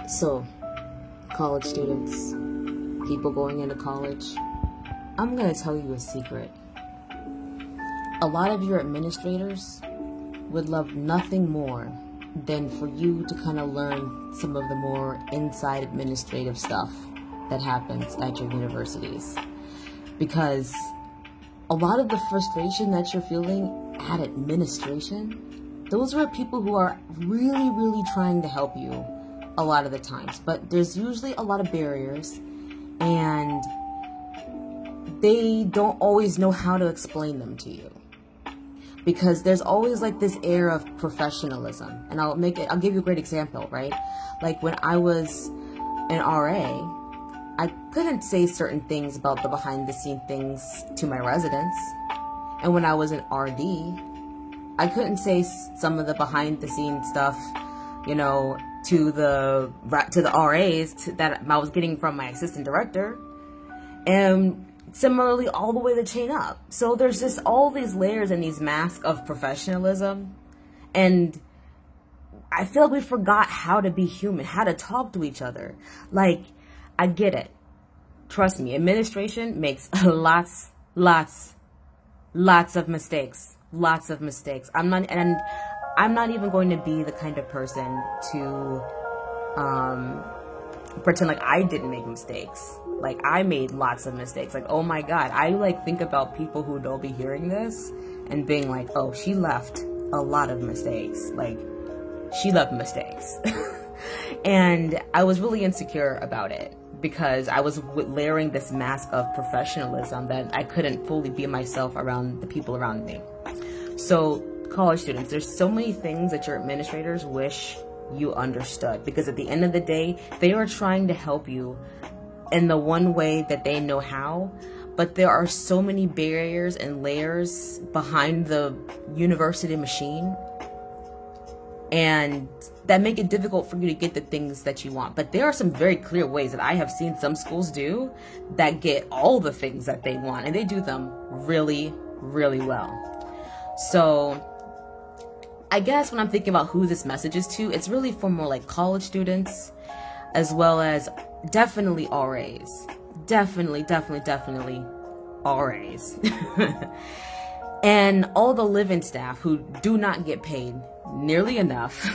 So, college students, people going into college, I'm going to tell you a secret. A lot of your administrators would love nothing more than for you to kind of learn some of the more inside administrative stuff that happens at your universities. Because a lot of the frustration that you're feeling at administration, those are people who are really, really trying to help you a lot of the times. But there's usually a lot of barriers, and they don't always know how to explain them to you. Because there's always like this air of professionalism. And I'll give you a great example, right? Like when I was an RA, I couldn't say certain things about the behind the scene things to my residents. And when I was an RD, I couldn't say some of the behind the scene stuff, you know, to the RAs that I was getting from my assistant director. And similarly, all the way the chain up. So there's just all these layers and these masks of professionalism. And I feel like we forgot how to be human, how to talk to each other. Like, I get it. Trust me, administration makes lots of mistakes. Lots of mistakes. I'm not even going to be the kind of person to pretend like I didn't make mistakes. Like, I made lots of mistakes. Like, oh my God, I like think about people who don't be hearing this and being like, oh, she left a lot of mistakes. Like, she left mistakes. And I was really insecure about it because I was layering this mask of professionalism that I couldn't fully be myself around the people around me. So, college students, there's so many things that your administrators wish you understood, because at the end of the day, they are trying to help you in the one way that they know how, but there are so many barriers and layers behind the university machine, and that make it difficult for you to get the things that you want. But there are some very clear ways that I have seen some schools do that get all the things that they want, and they do them really, really well. So I guess when I'm thinking about who this message is to, it's really for more like college students, as well as definitely RAs. Definitely RAs. And all the live-in staff who do not get paid nearly enough.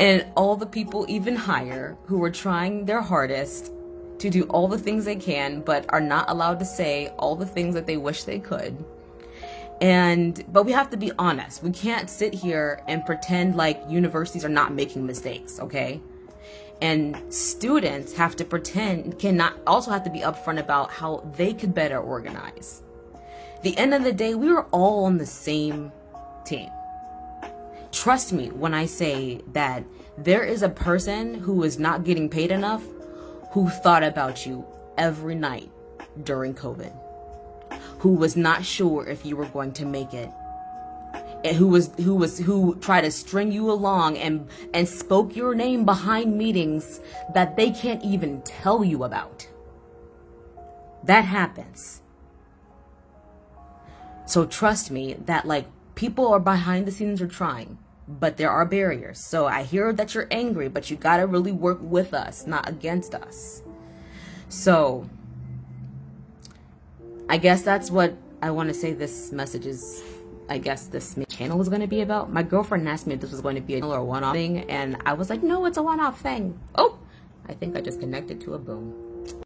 And all the people even higher who are trying their hardest to do all the things they can, but are not allowed to say all the things that they wish they could. But we have to be honest. We can't sit here and pretend like universities are not making mistakes, okay? And students have to also have to be upfront about how they could better organize. At the end of the day, we are all on the same team. Trust me when I say that there is a person who is not getting paid enough who thought about you every night during COVID, who was not sure if you were going to make it, and who tried to string you along and spoke your name behind meetings that they can't even tell you about. That happens. So trust me that like people are behind the scenes are trying, but there are barriers. So I hear that you're angry, but you gotta really work with us, not against us. So I guess that's what I want to say this message is, I guess this channel is going to be about. My girlfriend asked me if this was going to be a one-off thing, and I was like, no, it's a one-off thing. Oh, I think I just connected to a boom.